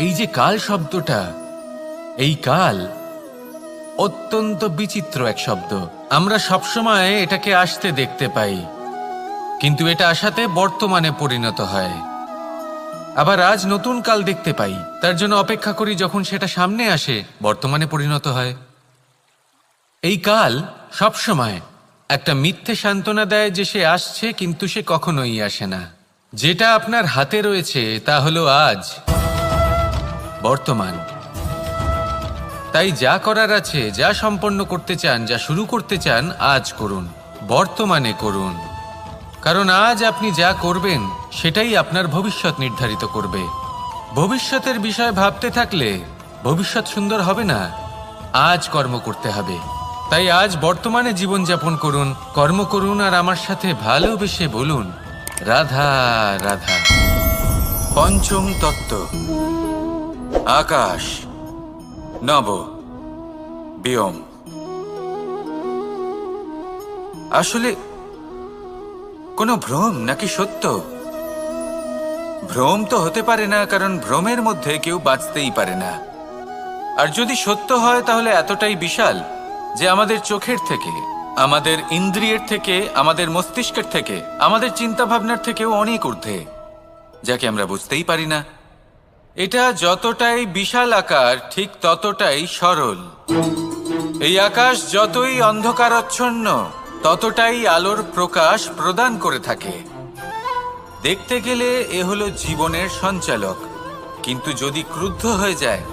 এই যে কাল শব্দটা, এই কাল অত্যন্ত বিচিত্র এক শব্দ। আমরা সবসময় এটাকে আসতে দেখতে পাই, কিন্তু এটা আসাতে বর্তমানে পরিণত হয়। আবার আজ নতুন কাল দেখতে পাই, তার জন্য অপেক্ষা করি যখন সেটা সামনে আসে, বর্তমানে পরিণত হয়। এই কাল সবসময় একটা মিথ্যে সান্ত্বনা দেয় যে সে আসছে, কিন্তু সে কখনোই আসে না। যেটা আপনার হাতে রয়েছে তা হলো আজ, বর্তমান। তাই যা করার আছে, যা সম্পন্ন করতে চান, যা শুরু করতে চান, আজ করুন, বর্তমানে করুন। কারণ আজ আপনি যা করবেন সেটাই আপনার ভবিষ্যৎ নির্ধারিত করবে। ভবিষ্যতের বিষয় ভাবতে থাকলে ভবিষ্যৎ সুন্দর হবে না। আজ কর্ম করতে হবে। তাই আজ বর্তমানে জীবনযাপন করুন, কর্ম করুন, আর আমার সাথে ভালোবেসে বলুন, রাধা রাধা। পঞ্চম তত্ত্ব, আকাশ, নব, ব্যোম। আসলে কোনো ভ্রম নাকি সত্য? ভ্রম তো হতে পারে না, কারণ ভ্রমের মধ্যে কেউ বাঁচতেই পারে না। আর যদি সত্য হয় তাহলে এতটাই বিশাল যে আমাদের চোখের থেকে, আমাদের ইন্দ্রিয়ের থেকে, আমাদের মস্তিষ্কের থেকে, আমাদের চিন্তা ভাবনার থেকেও অনেক ঊর্ধ্বে, যাকে আমরা বুঝতেই পারি না। এটা যতটাই বিশাল আকার, ঠিক ততটাই সরল। এই আকাশ যতই অন্ধকারাচ্ছন্ন, ততটাই আলোর প্রকাশ প্রদান করে থাকে। দেখতে গেলে এ হলো জীবনের সঞ্চালক, কিন্তু যদি ক্রুদ্ধ হয়ে যায়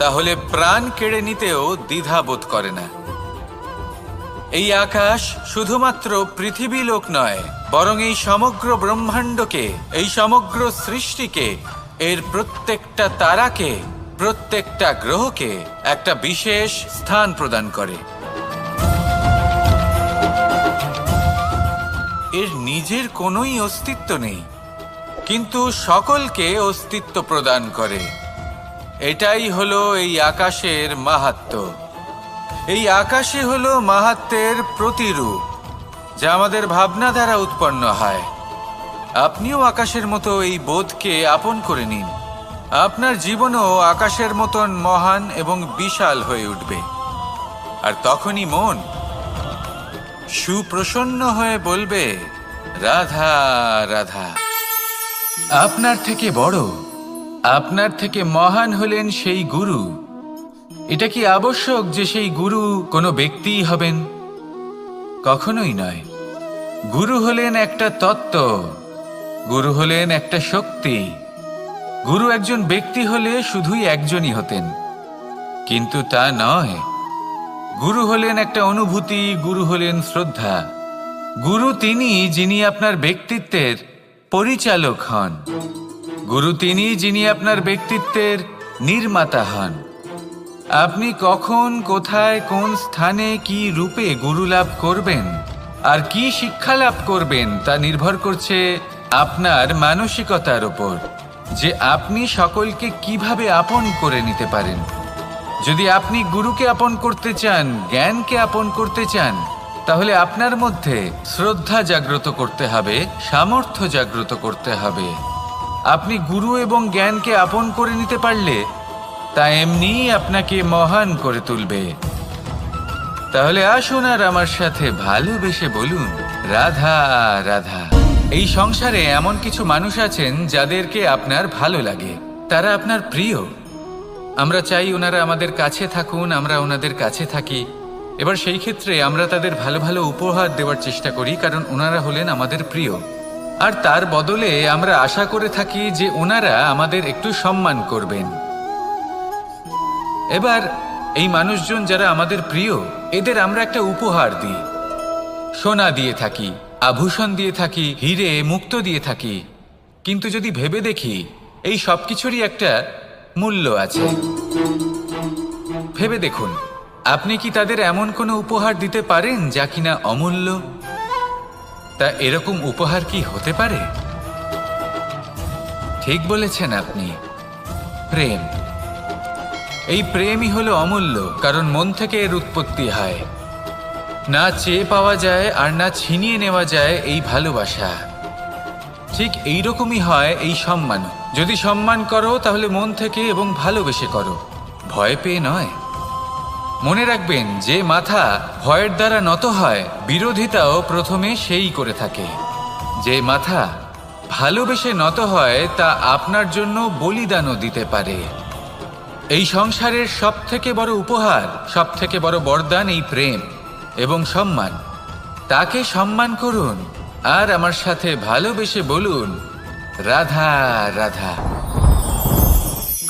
তাহলে প্রাণ কেড়ে নিতেও দ্বিধা বোধ করে না। এই আকাশ শুধুমাত্র পৃথিবী লোক নয়, বরং এই সমগ্র ব্রহ্মাণ্ডকে, এই সমগ্র সৃষ্টিকে, এর প্রত্যেকটা তারাকে, প্রত্যেকটা গ্রহকে একটা বিশেষ স্থান প্রদান করে। এর নিজের কোনোই অস্তিত্ব নেই, কিন্তু সকলকে অস্তিত্ব প্রদান করে। এটাই হলো এই আকাশের মাহাত্ম্য। এই আকাশই হলো মাহাত্ম্যের প্রতিরূপ, যা আমাদের ভাবনা দ্বারা উৎপন্ন হয়। আপনিও আকাশের মতো এই বোধকে আপন করে নিন। আপনার জীবনও আকাশের মতন মহান এবং বিশাল হয়ে উঠবে। আর তখনই মন সুপ্রসন্ন হয়ে বলবে, রাধা রাধা। আপনার থেকে বড়, আপনার থেকে মহান হলেন সেই গুরু। এটা কি আবশ্যক যে সেই গুরু কোনো ব্যক্তিই হবেন? কখনোই নয়। গুরু হলেন একটা তত্ত্ব, গুরু হলেন একটা শক্তি। গুরু একজন ব্যক্তি হলে শুধুই একজনই হতেন, কিন্তু তা নয়। গুরু হলেন একটা অনুভূতি, গুরু হলেন শ্রদ্ধা। গুরু তিনি যিনি আপনার ব্যক্তিত্বের পরিচালক হন। গুরু তিনি যিনি আপনার ব্যক্তিত্বের নির্মাতা হন। আপনি কখন, কোথায়, কোন স্থানে, কি রূপে গুরু লাভ করবেন আর কি শিক্ষা লাভ করবেন তা নির্ভর করছে আপনার মানসিকতার উপর, যে আপনি সকলকে কিভাবে আপন করে নিতে পারেন। যদি আপনি গুরুকে আপন করতে চান, জ্ঞানকে আপন করতে চান, তাহলে আপনার মধ্যে শ্রদ্ধা জাগ্রত করতে হবে, সামর্থ্য জাগ্রত করতে হবে। আপনি গুরু এবং জ্ঞানকে আপন করে নিতে পারলে তা এমনিই আপনাকে মহান করে তুলবে। তাহলে আসুন আর আমার সাথে ভালোবেসে বলুন, রাধা রাধা। এই সংসারে এমন কিছু মানুষ আছেন যাদেরকে আপনার ভালো লাগে, তারা আপনার প্রিয়। আমরা চাই ওনারা আমাদের কাছে থাকুন, আমরা ওনাদের কাছে থাকি। এবার সেই ক্ষেত্রে আমরা তাদের ভালো ভালো উপহার দেওয়ার চেষ্টা করি, কারণ ওনারা হলেন আমাদের প্রিয়। আর তার বদলে আমরা আশা করে থাকি যে ওনারা আমাদের একটু সম্মান করবেন। এবার এই মানুষজন যারা আমাদের প্রিয়, এদের আমরা একটা উপহার দিই। সোনা দিয়ে থাকি, আভূষণ দিয়ে থাকি, হিরে মুক্তো দিয়ে থাকি। কিন্তু যদি ভেবে দেখি, এই সব কিছুরই একটা মূল্য আছে। ভেবে দেখুন, আপনি কি তাদের এমন কোনো উপহার দিতে পারেন যা কিনা অমূল্য? তা এরকম উপহার কি হতে পারে? ঠিক বলেছেন আপনি, প্রেম। এই প্রেমই হলো অমূল্য, কারণ মন থেকে এর উৎপত্তি হয়। না চেয়ে পাওয়া যায় আর না ছিনিয়ে নেওয়া যায় এই ভালোবাসা। ঠিক এইরকমই হয় এই সম্মান। যদি সম্মান করো তাহলে মন থেকে এবং ভালোবেসে করো, ভয় পেয়ে নয়। মনে রাখবেন, যে মাথা ভয়ের দ্বারা নত হয়, বিরোধিতাও প্রথমে সেই করে থাকে। যে মাথা ভালোবেসে নত হয় তা আপনার জন্য বলিদানও দিতে পারে। এই সংসারের সবথেকে বড় উপহার, সবথেকে বড় বরদান এই প্রেম এবং সম্মান। তাকে সম্মান করুন আর আমার সাথে ভালোবেসে বলুন, রাধা রাধা।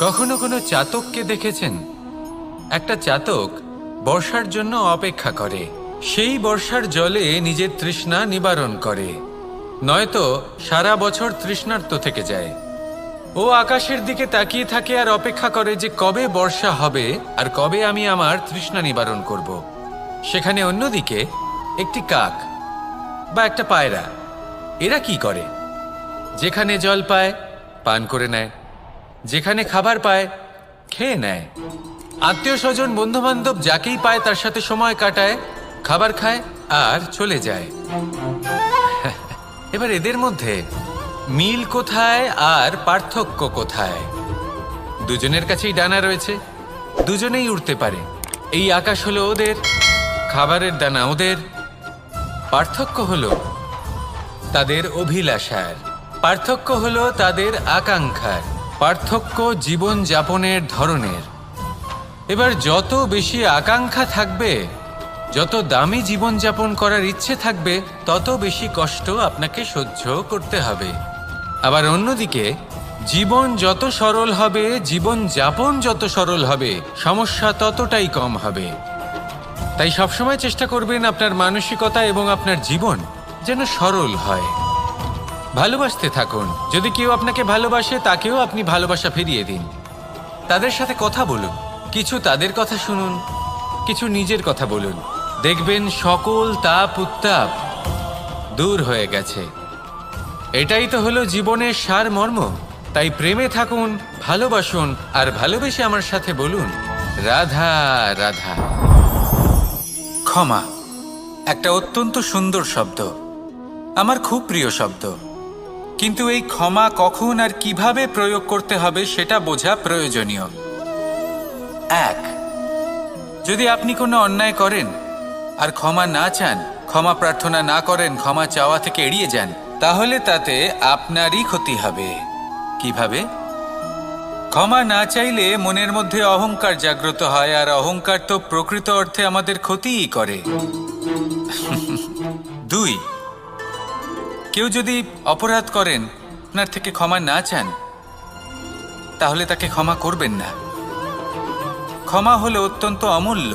কখনো কোনো চাতককে দেখেছেন? একটা চাতক বর্ষার জন্য অপেক্ষা করে, সেই বর্ষার জলে নিজের তৃষ্ণা নিবারণ করে, নয়তো সারা বছর তৃষ্ণার্ত থেকে যায়। ও আকাশের দিকে তাকিয়ে থাকে আর অপেক্ষা করে যে কবে বর্ষা হবে আর কবে আমি আমার তৃষ্ণা নিবারণ করব। সেখানে অন্যদিকে একটি কাক বা একটা পায়রা, এরা কি করে? যেখানে জল পায় পান করে নেয়, যেখানে খাবার পায় খেয়ে নেয়, আত্মীয় স্বজন বন্ধু বান্ধব যাকেই পায় তার সাথে সময় কাটায়, খাবার খায় আর চলে যায়। এবার এদের মধ্যে মিল কোথায় আর পার্থক্য কোথায়? দুজনের কাছেই ডানা রয়েছে, দুজনেই উড়তে পারে। এই আকাশ হলো ওদের, খাবারের দানা ওদের। পার্থক্য হলো তাদের অভিলাষার, পার্থক্য হলো তাদের আকাঙ্ক্ষার, পার্থক্য জীবন যাপনের ধরনের। এবার যত বেশি আকাঙ্ক্ষা থাকবে, যত দামি জীবনযাপন করার ইচ্ছে থাকবে, তত বেশি কষ্ট আপনাকে সহ্য করতে হবে। আবার অন্যদিকে জীবন যত সরল হবে, জীবন যাপন যত সরল হবে, সমস্যা ততটাই কম হবে। তাই সবসময় চেষ্টা করবেন আপনার মানসিকতা এবং আপনার জীবন যেন সরল হয়। ভালোবাসতে থাকুন। যদি কেউ আপনাকে ভালোবাসে, তাকেও আপনি ভালোবাসা ফিরিয়ে দিন। তাদের সাথে কথা বলুন, কিছু তাদের কথা শুনুন, কিছু নিজের কথা বলুন। দেখবেন সকল তাপ উত্তাপ দূর হয়ে গেছে। এটাই তো হলো জীবনের সারমর্ম। তাই প্রেমে থাকুন, ভালোবাসুন, আর ভালোবেসে আমার সাথে বলুন, রাধা রাধা। ক্ষমা একটা অত্যন্ত সুন্দর শব্দ, আমার খুব প্রিয় শব্দ। কিন্তু এই ক্ষমা কখন আর কিভাবে প্রয়োগ করতে হবে সেটা বোঝা প্রয়োজনীয়। এক, যদি আপনি কোনো অন্যায় করেন আর ক্ষমা না চান, ক্ষমা প্রার্থনা না করেন, ক্ষমা চাওয়া থেকে এড়িয়ে যান, তাহলে তাতে আপনারই ক্ষতি হবে। কিভাবে? ক্ষমা না চাইলে মনের মধ্যে অহংকার জাগ্রত হয়, আর অহংকার তো প্রকৃত অর্থে আমাদের ক্ষতিই করে। দুই, কেউ যদি অপরাধ করেন, আপনার থেকে ক্ষমা না চান, তাহলে তাকে ক্ষমা করবেন না। ক্ষমা হলো অত্যন্ত অমূল্য,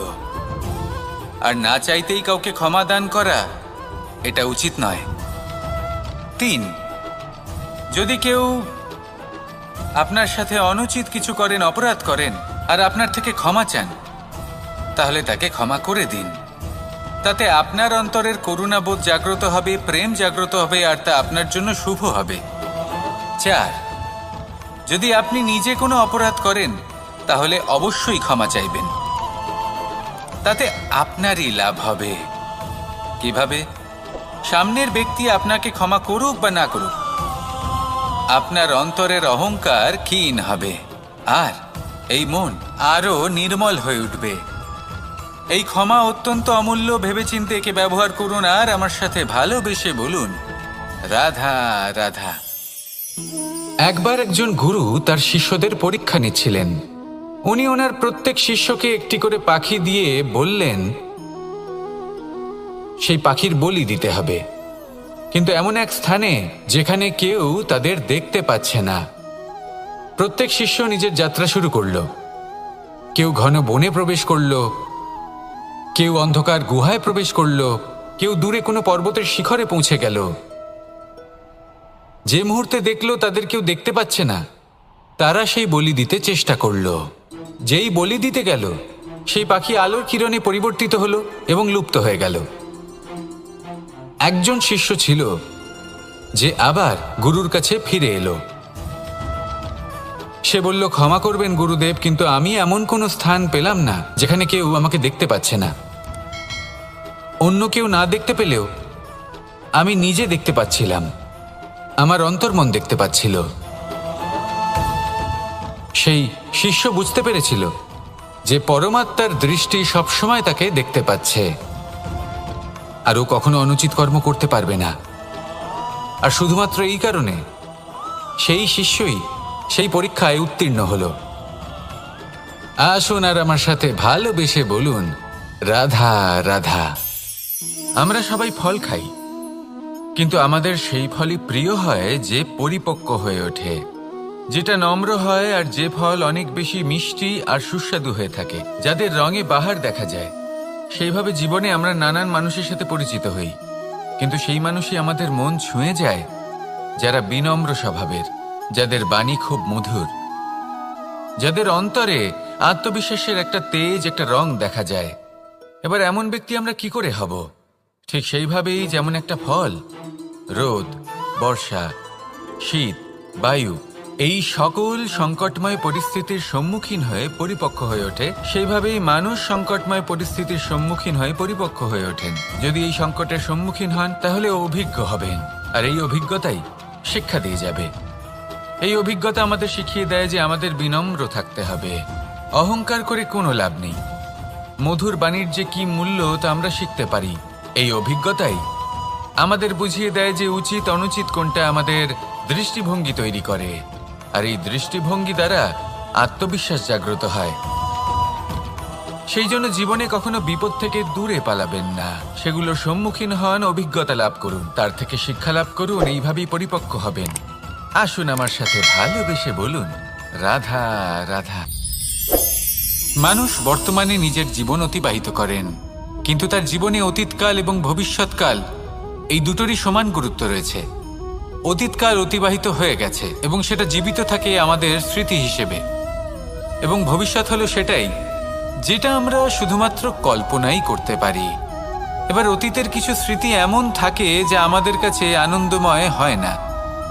আর না চাইতেই কাউকে ক্ষমা দান করা এটা উচিত নয়। তিন, যদি কেউ আপনার সাথে অনুচিত কিছু করেন, অপরাধ করেন, আর আপনার থেকে ক্ষমা চান, তাহলে তাকে ক্ষমা করে দিন। তাতে আপনার অন্তরের করুণাবোধ জাগ্রত হবে, প্রেম জাগ্রত হবে, আর তা আপনার জন্য শুভ হবে। চার, যদি আপনি নিজে কোনো অপরাধ করেন, তাহলে অবশ্যই ক্ষমা চাইবেন। তাতে আপনারই লাভ হবে। কিভাবে? সামনের ব্যক্তি আপনাকে ক্ষমা করুক বা না করুক, আপনার অন্তরের অহংকার ক্ষীণ হবে, আর এই মন আরো নির্মল হয়ে উঠবে। এই ক্ষমা অত্যন্ত অমূল্য, ভেবেচিন্তে একে ব্যবহার করুন, আর আমার সাথে ভালোবেসে বলুন, রাধা রাধা। একবার একজন গুরু তার শিষ্যদের পরীক্ষা নিচ্ছিলেন। উনি ওনার প্রত্যেক শিষ্যকে একটি করে পাখি দিয়ে বললেন সেই পাখির বলি দিতে হবে, কিন্তু এমন এক স্থানে যেখানে কেউ তাদের দেখতে পাচ্ছে না। প্রত্যেক শিষ্য নিজের যাত্রা শুরু করল। কেউ ঘন বনে প্রবেশ করল, কেউ অন্ধকার গুহায় প্রবেশ করল, কেউ দূরে কোনো পর্বতের শিখরে পৌঁছে গেল। যে মুহূর্তে দেখল তাদের কেউ দেখতে পাচ্ছে না, তারা সেই বলি দিতে চেষ্টা করল। যেই বলি দিতে গেল, সেই পাখি আলোর কিরণে পরিবর্তিত হলো এবং লুপ্ত হয়ে গেল। একজন শিষ্য ছিল যে আবার গুরুর কাছে ফিরে এলো। সে বলল, ক্ষমা করবেন গুরুদেব, কিন্তু আমি এমন কোনো স্থান পেলাম না যেখানে কেউ আমাকে দেখতে পাচ্ছে না। অন্য কেউ না দেখতে পেলেও আমি নিজে দেখতে পাচ্ছিলাম, আমার অন্তর্মন দেখতে পাচ্ছিল। সেই শিষ্য বুঝতে পেরেছিল যে পরমাত্মার দৃষ্টি সবসময় তাকে দেখতে পাচ্ছে, আর ও কখনো অনুচিত কর্ম করতে পারবে না। আর শুধুমাত্র এই কারণে সেই শিষ্যই সেই পরীক্ষায় উত্তীর্ণ হলো। আসুন আর আমার সাথে ভালোবেসে বলুন, রাধা রাধা। আমরা সবাই ফল খাই, কিন্তু আমাদের সেই ফলই প্রিয় হয় যে পরিপক্ক হয়ে ওঠে, যেটা নম্র হয়, আর যে ফল অনেক বেশি মিষ্টি আর সুস্বাদু হয়ে থাকে, যাদের রঙে বাহার দেখা যায়। সেইভাবে জীবনে আমরা নানান মানুষের সাথে পরিচিত হই, কিন্তু সেই মানুষই আমাদের মন ছুঁয়ে যায় যারা বিনম্র স্বভাবের, যাদের বাণী খুব মধুর, যাদের অন্তরে আত্মবিশ্বাসের একটা তেজ, একটা রং দেখা যায়। এবার এমন ব্যক্তি আমরা কি করে হব? ঠিক সেইভাবেই যেমন একটা ফল রোদ, বর্ষা, শীত, বায়ু এই সকল সংকটময় পরিস্থিতির সম্মুখীন হয়ে পরিপক্ক হয়ে ওঠে, সেইভাবেই মানুষ সংকটময় পরিস্থিতির সম্মুখীন হয়ে পরিপক্ক হয়ে ওঠেন। যদি এই সংকটের সম্মুখীন হন তাহলে অভিজ্ঞ হবেন, আর এই অভিজ্ঞতাই শিক্ষা দিয়ে যাবে। এই অভিজ্ঞতা আমাদের শিখিয়ে দেয় যে আমাদের বিনম্র থাকতে হবে। অহংকার করে কোনো লাভ নেই। মধুর বাণীর যে কি মূল্য তা আমরা শিখতে পারি। এই অভিজ্ঞতাই আমাদের বুঝিয়ে দেয় যে উচিত অনুচিত কোনটা আমাদের দৃষ্টিভঙ্গি তৈরি করে, আর এই দৃষ্টিভঙ্গি দ্বারা আত্মবিশ্বাস জাগ্রত হয়। সেই জন্য জীবনে কখনো বিপদ থেকে দূরে পালাবেন না, সেগুলোর সম্মুখীন হন, অভিজ্ঞতা লাভ করুন, তার থেকে শিক্ষা লাভ করুন, এইভাবেই পরিপক্ক হবেন। আসুন আমার সাথে ভালোবেসে বলুন, রাধা রাধা। মানুষ বর্তমানে নিজের জীবন অতিবাহিত করেন, কিন্তু তার জীবনে অতীতকাল এবং ভবিষ্যৎকাল এই দুটোরই সমান গুরুত্ব রয়েছে। অতীতকাল অতিবাহিত হয়ে গেছে এবং সেটা জীবিত থাকে আমাদের স্মৃতি হিসেবে, এবং ভবিষ্যৎ হলো সেটাই যেটা আমরা শুধুমাত্র কল্পনাই করতে পারি। এবার অতীতের কিছু স্মৃতি এমন থাকে যা আমাদের কাছে আনন্দময় হয় না,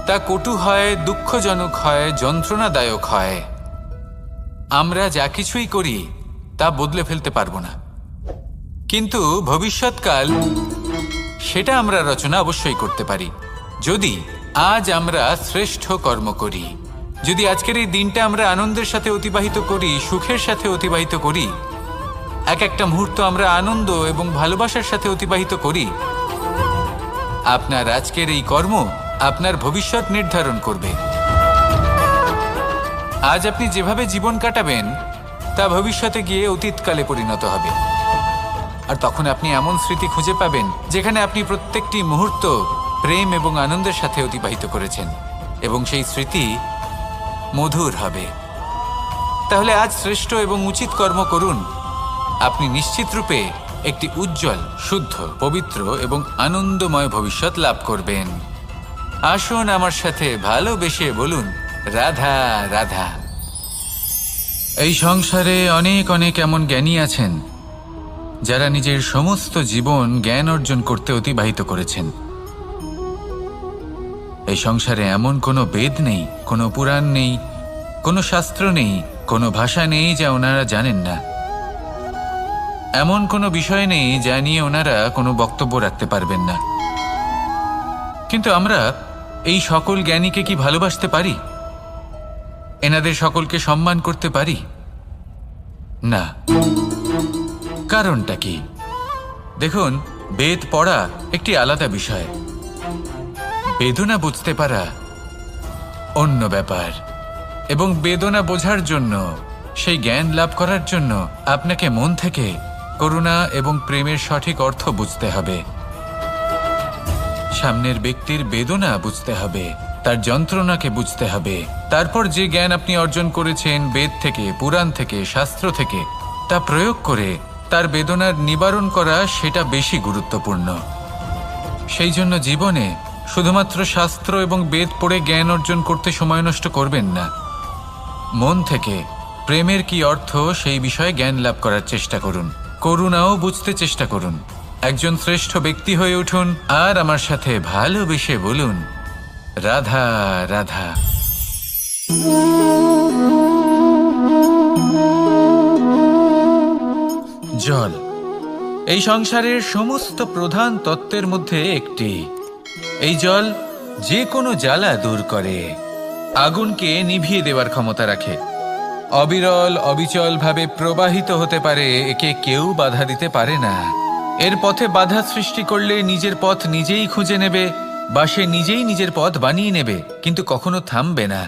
তা কটু হয়, দুঃখজনক হয়, যন্ত্রণাদায়ক হয়। আমরা যা কিছুই করি তা বদলে ফেলতে পারবো না, কিন্তু ভবিষ্যৎকাল সেটা আমরা রচনা অবশ্যই করতে পারি, যদি আজ আমরা শ্রেষ্ঠ কর্ম করি। যদি আজকের এই দিনটা আমরা আনন্দের সাথে অতিবাহিত করি, সুখের সাথে অতিবাহিত করি, এক একটা মুহূর্ত আমরা আনন্দ এবং ভালোবাসার সাথে অতিবাহিত করি, আপনার আজকের এই কর্ম আপনার ভবিষ্যৎ নির্ধারণ করবে। আজ আপনি যেভাবে জীবন কাটাবেন তা ভবিষ্যতে গিয়ে অতীতকালে পরিণত হবে, আর তখন আপনি এমন স্মৃতি খুঁজে পাবেন যেখানে আপনি প্রত্যেকটি মুহূর্ত প্রেম এবং আনন্দের সাথে অতিবাহিত করেছেন, এবং সেই স্মৃতি মধুর হবে। তাহলে আজ শ্রেষ্ঠ এবং উচিত কর্ম করুন, আপনি নিশ্চিত রূপে একটি উজ্জ্বল, শুদ্ধ, পবিত্র এবং আনন্দময় ভবিষ্যৎ লাভ করবেন। আসুন আমার সাথে ভালোবেসে বলুন, রাধা রাধা। এই সংসারে অনেক অনেক এমন জ্ঞানী আছেন যারা নিজের সমস্ত জীবন জ্ঞান অর্জন করতে অতিবাহিত করেছেন। এই সংসারে এমন কোনো বেদ নেই, কোনো পুরাণ নেই, কোনো শাস্ত্র নেই, কোনো ভাষা নেই যা ওনারা জানেন না। এমন কোনো বিষয় নেই যা নিয়ে ওনারা কোনো বক্তব্য রাখতে পারবেন না। কিন্তু আমরা এই সকল জ্ঞানীকে কি ভালোবাসতে পারি? এনাদের সকলকে সম্মান করতে পারি না। কারণটা কি? দেখুন, বেদ পড়া একটি আলাদা বিষয়, বেদনা বুঝতে পারা অন্য ব্যাপার। এবং বেদনা বোঝার জন্য, সেই জ্ঞান লাভ করার জন্য আপনাকে মন থেকে করুণা এবং প্রেমের সঠিক অর্থ বুঝতে হবে। সামনের ব্যক্তির বেদনা বুঝতে হবে, তার যন্ত্রণাকে বুঝতে হবে। তারপর যে জ্ঞান আপনি অর্জন করেছেন বেদ থেকে, পুরাণ থেকে, শাস্ত্র থেকে, তা প্রয়োগ করে তার বেদনার নিবারণ করা, সেটা বেশি গুরুত্বপূর্ণ। সেই জন্য জীবনে শুধুমাত্র শাস্ত্র এবং বেদ পড়ে জ্ঞান অর্জন করতে সময় নষ্ট করবেন না। মন থেকে প্রেমের কি অর্থ সেই বিষয়ে জ্ঞান লাভ করার চেষ্টা করুন, করুণাও বুঝতে চেষ্টা করুন। একজন শ্রেষ্ঠ ব্যক্তি হয়ে উঠুন, আর আমার সাথে ভালোবেসে বলুন, রাধা রাধা। জল এই সংসারের সমস্ত প্রধান তত্ত্বের মধ্যে একটি। এই জল যে কোনো জ্বালা দূর করে, আগুনকে নিভিয়ে দেওয়ার ক্ষমতা রাখে। অবিরল অবিচলভাবে প্রবাহিত হতে পারে, একে কেউ বাধা দিতে পারে না। এর পথে বাধা সৃষ্টি করলে নিজের পথ নিজেই খুঁজে নেবে বা সে নিজেই নিজের পথ বানিয়ে নেবে, কিন্তু কখনো থামবে না।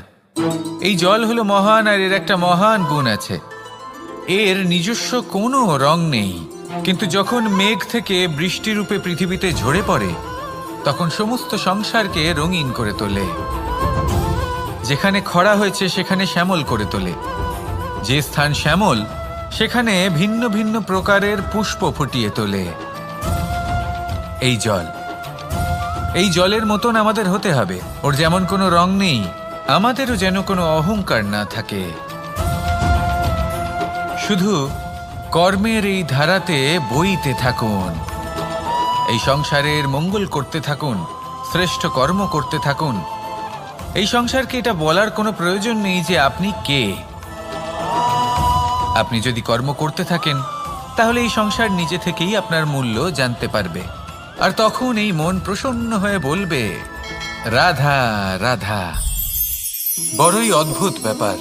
এই জল হলো মহান, আর এর একটা মহান গুণ আছে, এর নিজস্ব কোনো রং নেই। কিন্তু যখন মেঘ থেকে বৃষ্টিরূপে পৃথিবীতে ঝরে পড়ে, তখন সমস্ত সংসারকে রঙিন করে তোলে। যেখানে খরা হয়েছে সেখানে শ্যামল করে তোলে, যে স্থান শ্যামল সেখানে ভিন্ন ভিন্ন প্রকারের পুষ্প ফুটিয়ে তোলে। এই জলের মতন আমাদের হতে হবে। ওর যেমন কোনো রং নেই, আমাদেরও যেন কোনো অহংকার না থাকে। শুধু কর্মের এই ধারাতে বইতে থাকুন, এই সংসারের মঙ্গল করতে থাকুন, শ্রেষ্ঠ কর্ম করতে থাকুন। এই সংসারকে এটা বলার কোনো প্রয়োজন নেই যে আপনি কে। আপনি যদি কর্ম করতে থাকেন, তাহলে এই সংসার নিজে থেকেই আপনার মূল্য জানতে পারবে। আর তখন এই মন প্রসন্ন হয়ে বলবে, রাধা রাধা। বড়ই অদ্ভুত ব্যাপার।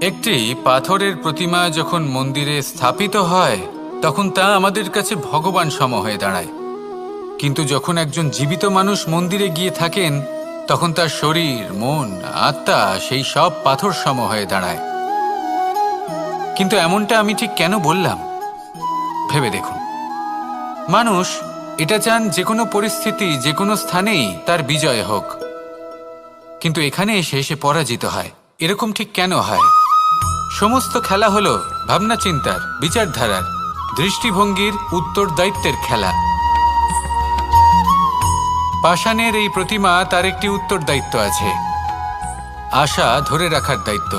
একটি পাথরের প্রতিমা যখন মন্দিরে স্থাপিত হয়, তখন তা আমাদের কাছে ভগবান সম হয়ে দাঁড়ায়। কিন্তু যখন একজন জীবিত মানুষ মন্দিরে গিয়ে থাকেন, তখন তার শরীর, মন, আত্মা সেই সব পাথর সম হয়ে দাঁড়ায়। কিন্তু এমনটা আমি ঠিক কেন বললাম ভেবে দেখুন। মানুষ এটা চান যে কোনো পরিস্থিতি, যে কোনো স্থানেই তার বিজয় হোক, কিন্তু এখানে এসে সে পরাজিত হয়। এরকম ঠিক কেন হয়? সমস্ত খেলা হলো ভাবনা চিন্তার, বিচারধারার, দৃষ্টিভঙ্গির, উত্তরদায়িত্বের খেলা। পাষাণের এই প্রতিমা, তার একটি উত্তরদায়িত্ব আছে, আশা ধরে রাখার দায়িত্ব।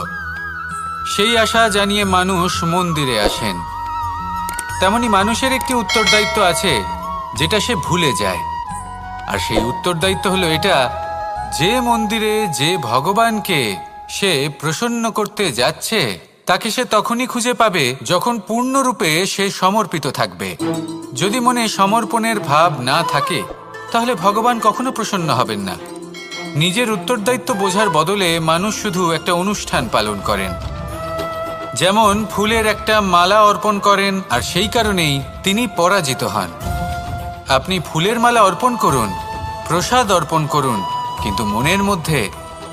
সেই আশা জানিয়ে মানুষ মন্দিরে আসেন। তেমনি মানুষের একটি উত্তরদায়িত্ব আছে, যেটা সে ভুলে যায়। আর সেই উত্তরদায়িত্ব হলো এটা, যে মন্দিরে যে ভগবানকে সে প্রসন্ন করতে যাচ্ছে, তাকে সে তখনই খুঁজে পাবে যখন পূর্ণরূপে সে সমর্পিত থাকবে। যদি মনে সমর্পণের ভাব না থাকে, তাহলে ভগবান কখনো প্রসন্ন হবেন না। নিজের উত্তরদায়িত্ব বোঝার বদলে মানুষ শুধু একটা অনুষ্ঠান পালন করেন। যেমন ফুলের একটা মালা অর্পণ করেন, আর সেই কারণেই তিনি পরাজিত হন। আপনি ফুলের মালা অর্পণ করুন, প্রসাদ অর্পণ করুন, কিন্তু মনের মধ্যে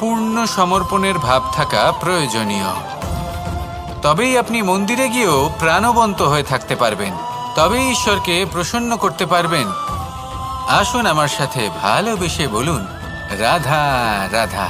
পূর্ণ সমর্পণের ভাব থাকা প্রয়োজনীয়। তবেই আপনি মন্দিরে গিয়েও প্রাণবন্ত হয়ে থাকতে পারবেন, তবেই ঈশ্বরকে প্রসন্ন করতে পারবেন। আসুন আমার সাথে ভালোবেসে বলুন, রাধা রাধা।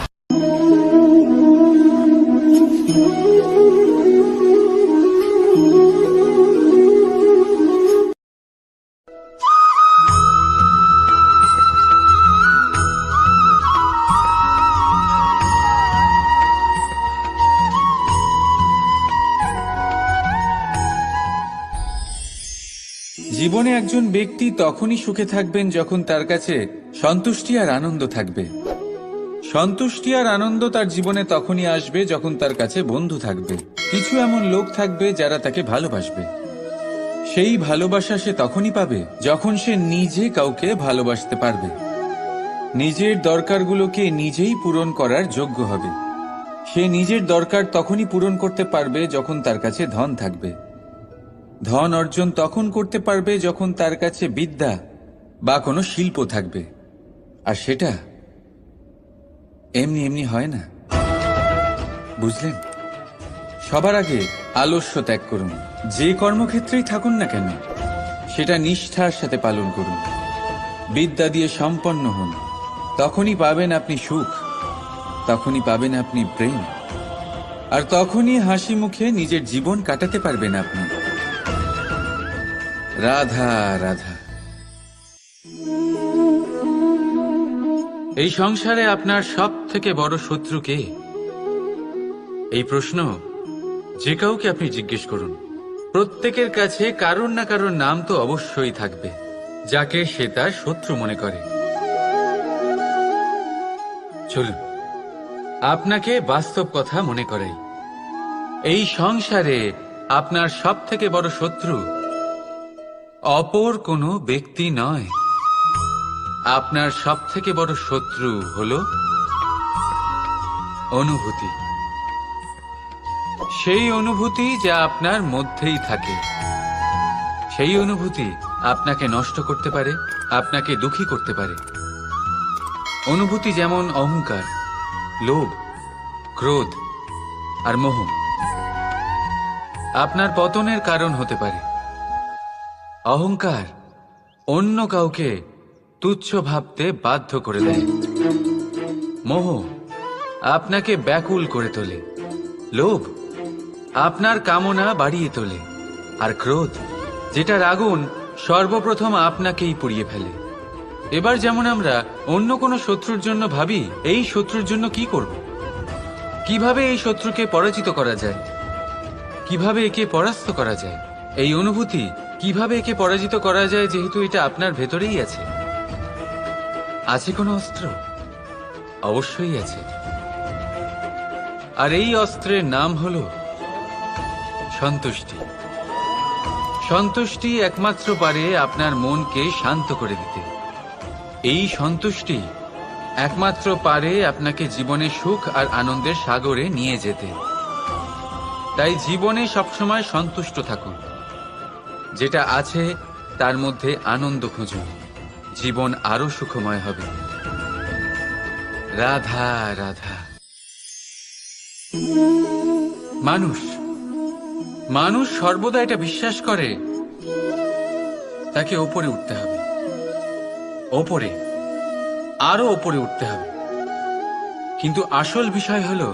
জীবনে একজন ব্যক্তি তখনই সুখে থাকবেন যখন তার কাছে সন্তুষ্টি আর আনন্দ থাকবে। সন্তুষ্টি আর আনন্দ তার জীবনে তখনই আসবে যখন তার কাছে বন্ধু থাকবে, কিছু এমন লোক থাকবে যারা তাকে ভালোবাসবে। সেই ভালোবাসা সে তখনই পাবে যখন সে নিজে কাউকে ভালোবাসতে পারবে, নিজের দরকারগুলোকে নিজেই পূরণ করার যোগ্য হবে। সে নিজের দরকার তখনই পূরণ করতে পারবে যখন তার কাছে ধন থাকবে। ধন অর্জন তখন করতে পারবে যখন তার কাছে বিদ্যা বা কোনো শিল্প থাকবে। আর সেটা এমনি এমনি হয় না, বুঝলেন? সবার আগে আলস্য ত্যাগ করুন। যে কর্মক্ষেত্রেই থাকুন না কেন, সেটা নিষ্ঠার সাথে পালন করুন। বিদ্যা দিয়ে সম্পন্ন হন, তখনই পাবেন আপনি সুখ, তখনই পাবেন আপনি প্রেম, আর তখনই হাসি মুখে নিজের জীবন কাটাতে পারবেন আপনি। রাধা রাধা। এই সংসারে আপনার সব থেকে বড় শত্রু কে? এই প্রশ্ন যে কাউকে আপনি জিজ্ঞেস করুন, প্রত্যেকের কাছে কারোর না কারোর নাম তো অবশ্যই থাকবে, যাকে সে তার শত্রু মনে করে। চলুন আপনাকে বাস্তব কথা মনে করাই। এই সংসারে আপনার সব থেকে বড় শত্রু অপর কোনো ব্যক্তি নয়। আপনার সব থেকে বড় শত্রু হলো অনুভূতি। সেই অনুভূতি যা আপনার মধ্যেই থাকে। সেই অনুভূতি আপনাকে নষ্ট করতে পারে, আপনাকে দুঃখী করতে পারে। অনুভূতি যেমন অহংকার, লোভ, ক্রোধ আর মোহ আপনার পতনের কারণ হতে পারে। অহংকার অন্য কাউকে তুচ্ছ ভাবতে বাধ্য করে দেয়। মোহ আপনাকে ব্যাকুল করে তোলে। লোভ আপনার কামনা বাড়িয়ে তোলে। আর ক্রোধ, যেটার আগুন সর্বপ্রথম আপনাকেই পুড়িয়ে ফেলে। এবার যেমন আমরা অন্য কোনো শত্রুর জন্য ভাবি, এই শত্রুর জন্য কি করব, কিভাবে এই শত্রুকে পরাজিত করা যায়, কিভাবে একে পরাস্ত করা যায়, এই অনুভূতি কিভাবে একে পরাজিত করা যায়, যেহেতু এটা আপনার ভেতরেই আছে। আছে কোনো অস্ত্র? অবশ্যই আছে। আর এই অস্ত্রের নাম হলো সন্তুষ্টি। সন্তুষ্টি একমাত্র পারে আপনার মনকে শান্ত করে দিতে। এই সন্তুষ্টি একমাত্র পারে আপনাকে জীবনে সুখ আর আনন্দের সাগরে নিয়ে যেতে। তাই জীবনে সবসময় সন্তুষ্ট থাকুন। যেটা আছে তার মধ্যে আনন্দ খুঁজুন। জীবন আরো সুখময় হবে। রাধা রাধা। মানুষ সর্বদা এটা বিশ্বাস করে তাকে ওপরে উঠতে হবে, ওপরে, আরো ওপরে উঠতে হবে। কিন্তু আসল বিষয় হলো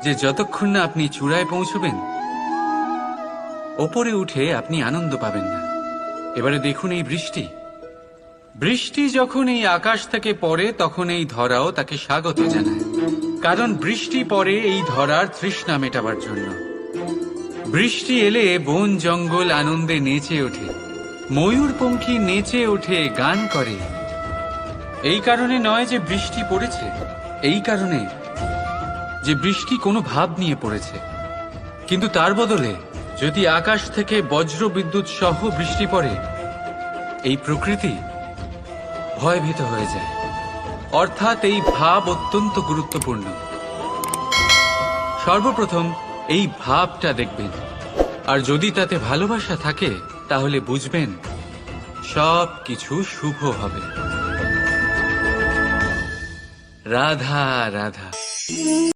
যে যতক্ষণ না আপনি চূড়ায় পৌঁছবেন, ওপরে উঠে আপনি আনন্দ পাবেন না। এবারে দেখুন এই বৃষ্টি। বৃষ্টি যখন এই আকাশ থেকে পড়ে তখন এই ধরাও তাকে স্বাগত জানায়। কারণ বৃষ্টি পড়ে এই ধরার তৃষ্ণা মেটাবার জন্য। বৃষ্টি এলে বন জঙ্গল আনন্দে নেচে ওঠে, ময়ূরপঙ্খী নেচে ওঠে, গান করে। এই কারণে নয় যে বৃষ্টি পড়েছে, এই কারণে যে বৃষ্টি কোনো ভাব নিয়ে পড়েছে। কিন্তু তার বদলে যদি আকাশ থেকে বজ্র বিদ্যুৎ সহ বৃষ্টি পড়ে, এই প্রকৃতি ভয়ভীত হয়ে যায়। অর্থাৎ এই ভাব অত্যন্ত গুরুত্বপূর্ণ। সর্বপ্রথম এই ভাবটা দেখবেন, আর যদি তাতে ভালোবাসা থাকে তাহলে বুঝবেন সব কিছু শুভ হবে। রাধা রাধা।